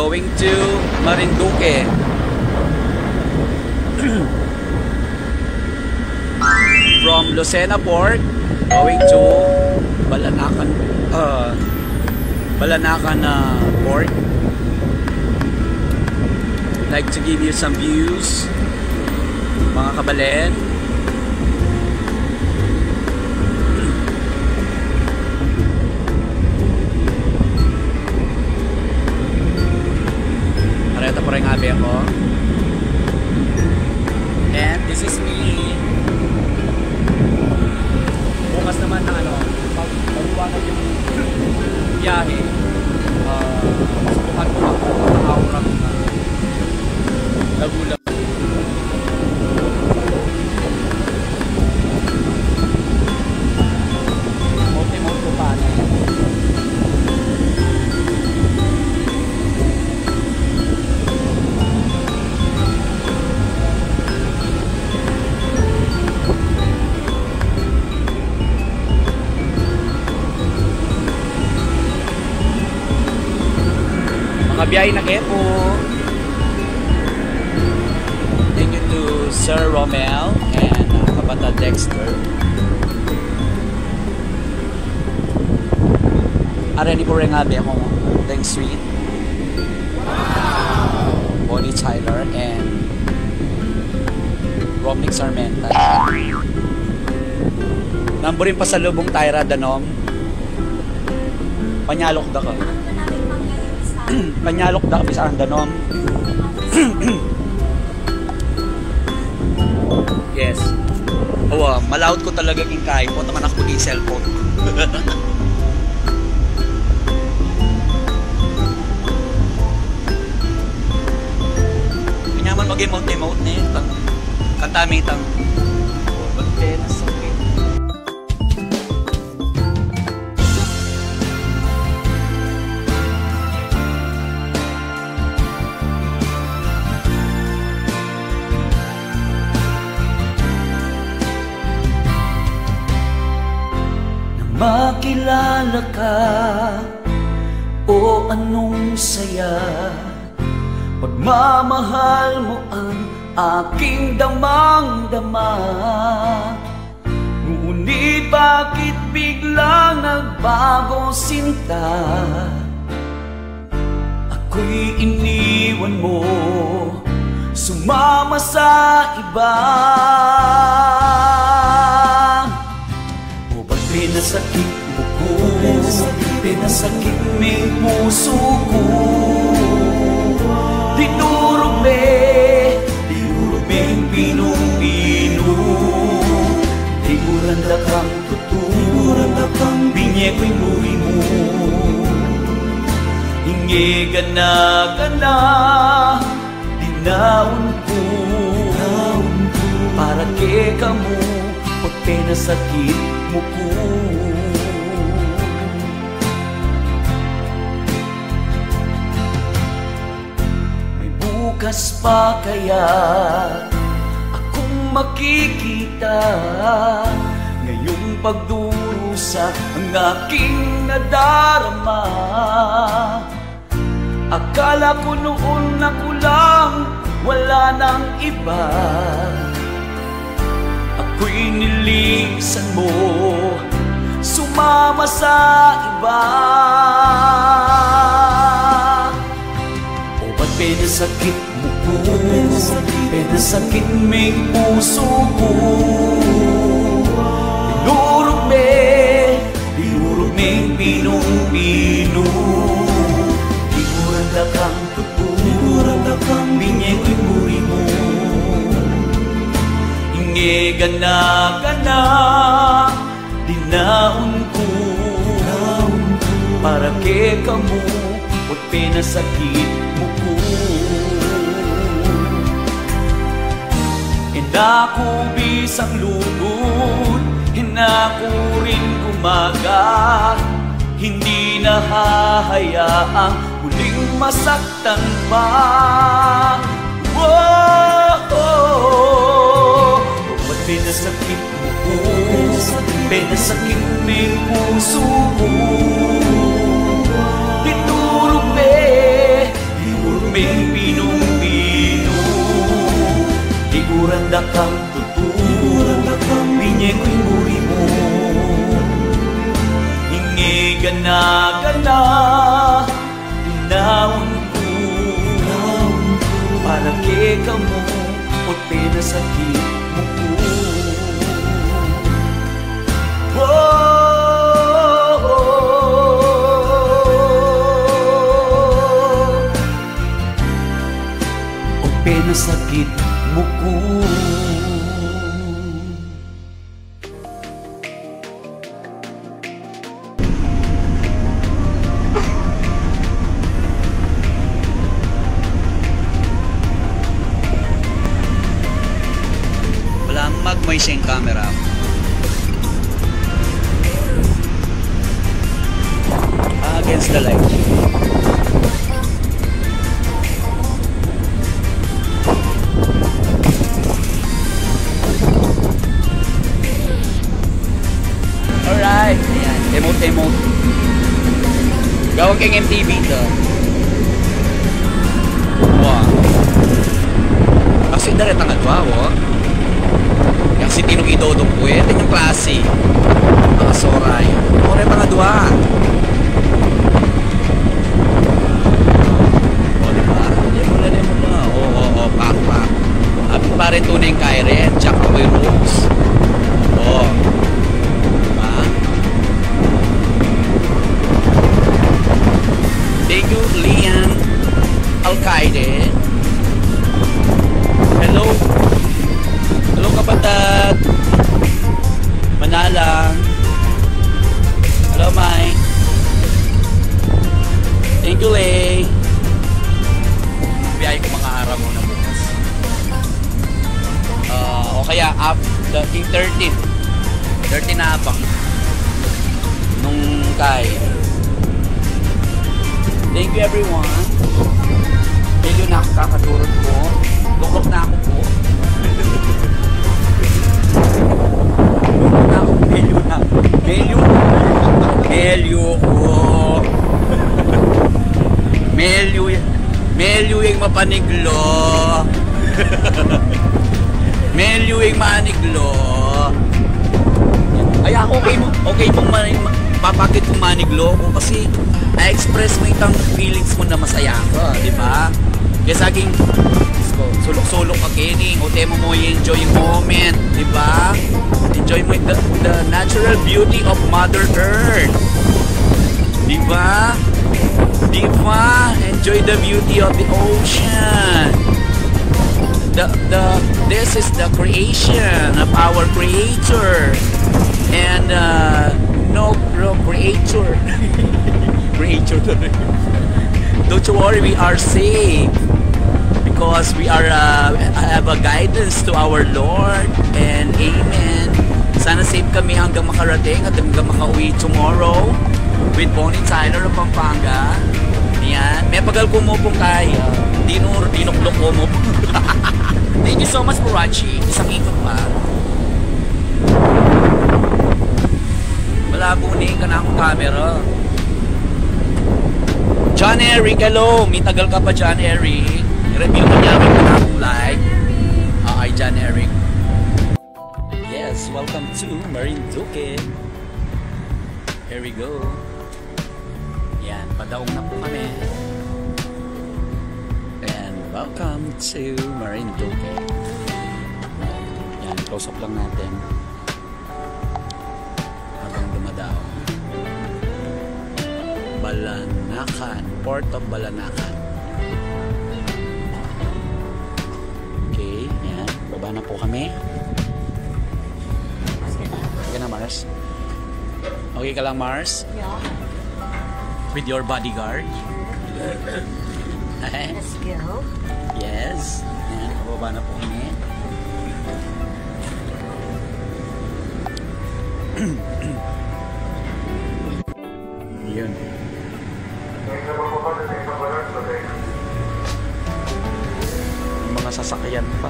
going to Marinduque. From Lucena Port, going to Balanacan Port. Like to give you some views, mga kabalen. Pareta po rin nga ako. And this is me. Bukas naman na pagbuwanag yung biyahe. Subukan ko lang ang aurang Laguna. Multi-multi pa na. Mga biyahe na kayo po. Sir Romel and Kapatid Dexter. Areni po rin nga ba akong Deng Sweet. Bonnie Tyler and Romnick Sarmenta. Namburin pa sa lubong Tyra Danom. Panyalok da ka. Panyalok da ka bisa ang Danom. Yes. Oh, malaut ko talaga king kain po naman ako ng cellphone. Kanyaman mag-emote ni kantamitang. Oh, bagtenas. Makilala ka o anong saya, pagmamahal mo ang aking damang-dama. Ngunit bakit biglang nagbago sinta? Ako'y iniwan mo, sumama sa iba. Pinasakit mo ko, pinasakit may puso ko. Dinurugme pinong-pino. Diguranda kang tuturo, binye ko'y buhay mo. Hingi gana-gana, dinaon ko. Para kay kamu, pag pinasakit mo ko. May bukas pa kaya akong makikita, ngayong pagdurusa ang aking nadarama. Akala ko noon ako lang, wala nang iba. Ako'y nilisan mo, sumama sa iba. O ba't pinasakit mo ko, pinasakit may puso ko. Dinurugme pinong-pino. Diguranda kang tuturo, binye ko'y buhay mo. Gana-gana, dinaon ko. Para kay kamu, pag pinasakit mo ko. Hinako bisang lugod, hinako rin gumaga. Hindi nahahayaang muling masaktan pa. Pinasakit mo ko, pinasakit may puso ko. Dinurugme Muranda kang tutuo, binye ko'y muri mo. Hingi gana-gana, inaon ko, para kay kamo, o pinasakit mo ko. O pinasakit mo ko. Walang mag-moist yung camera. Against the light. Alright. Ayan. Emote. Gawag kang MTV to. Wow. Kasi darat ang adwawo. Yang si Tinong Idodong po eh. Ito yung klase. Mga soray. Ore mga dua. Pak. Abi pa rin tunay yung Kyren, tsaka Boy Rose. Oh. Diba? Thank you, Lian Alcaide. Hello. Hello, kapatid. Manalang. Hello, Mai. Thank you, Lay. Biyay ko mga araw mo na bukas. O kaya up the 13 na abang nung kay. Thank you everyone. Medyo na ako kakadurot ko. Luklok na ako po. Luklok na ako. Melyo yung mapaniglo. Melyo yung maniglo. Ay ako okay mong papakit kong maniglo ko kasi I-express mo itang feelings mo na masaya ka, di ba? Kaya saging sulok-sulok ka kining o temo mo i-enjoy yung moment, di ba? Enjoy mo the natural beauty of Mother Earth. Di ba? Diba? Enjoy the beauty of the ocean. This is the creation of our Creator, and no Creator. Creator. Don't you worry, we are safe because we are have a guidance to our Lord, and Amen. Sana safe kami hanggang makarating at hanggang makauwi tomorrow with Bonnie Tyler of Pampanga. Yan. May pagal ko mo pong kaya. Dinuklok ko mo. Thank you so much for watching. Isang ikot pa. Malabo na ka na akong camera. John Eric, hello. May tagal ka pa, John Eric. I-review mo niya ka na akong live. Hi, John Eric. Yes, welcome to Marinduque. Here we go. Yan, padaong na po kami. And welcome to Marinduque. Yan, close up lang natin. Habang dumadaong. Balanacan, Port of Balanacan. Okay, yan. Baba na po kami. Okay na, Mars? Okay ka lang, Mars? Yeah. With your bodyguard? Let's go. Yes. Yan, bababa na po kami. Yun. Yung mga sasakyan pa.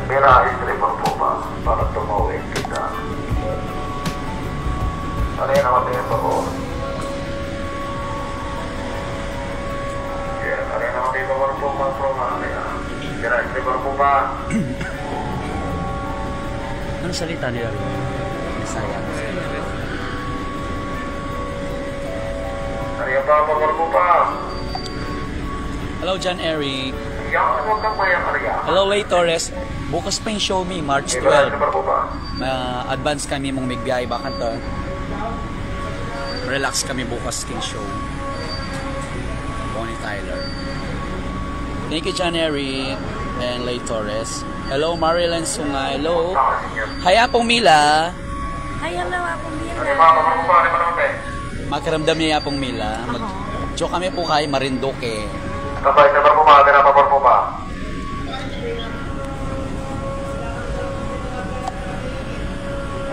Pera istri berpupa para tumawin kita. Ano yan ang ating pagod? Yeah, ano yan ang ating berpupa proma kaya? Pera istri berpupa. Ano salita nila? Bisaya. Ano yan pa berpupa? Hello, John Eric. Yang huwag kang bayang kaya. Hello, Lay Torres. Bukas pa yung show me, March 12. Advance kami mong migbiyahe baka to. Relax kami bukas king show. Bonnie Tyler. Thank you, John Eric and Lay Torres. Hello, Marilyn Sungay. Hello. Haya pong Mila. Hi, hello, akong Mila. Makaramdam niya pong Mila. Mag-joke kami po kay Marinduque. Kapag na berpupa, kenapa berpupa?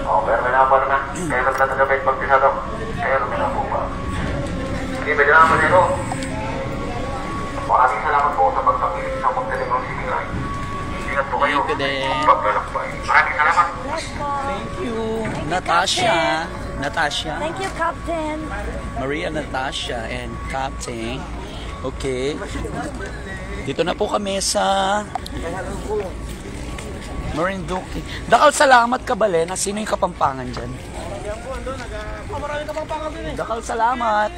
Oh, pero may napano na. Kaya lang natagabit pagpisadok. Kaya lang may napupa. Hindi, pwede naman nito. Maraming salamat po sa pagpapilit sa pagtalimang sinigay. Ingat po kayo. Thank you din. Paglalakbay. Maraming salamat. Yes po. Thank you. Thank you, Natasha. Captain. Natasha. Thank you, Captain. Maria Natasha and Captain. Okay. Dito na po kami sa Marinduque. Dakal salamat ka Balena. Sino yung Kapampangan dyan? Dakal salamat.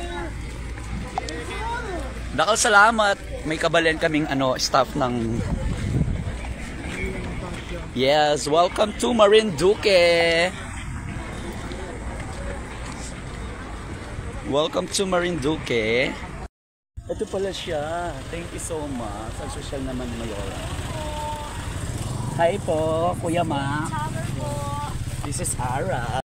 Dakal salamat. May Kabalen kaming staff ng... Yes, welcome to Marinduque. Welcome to Marinduque. Ito pala siya. Thank you so much. Sa social naman ni Mayora. Hi po, Kuya Ma. This is Ara.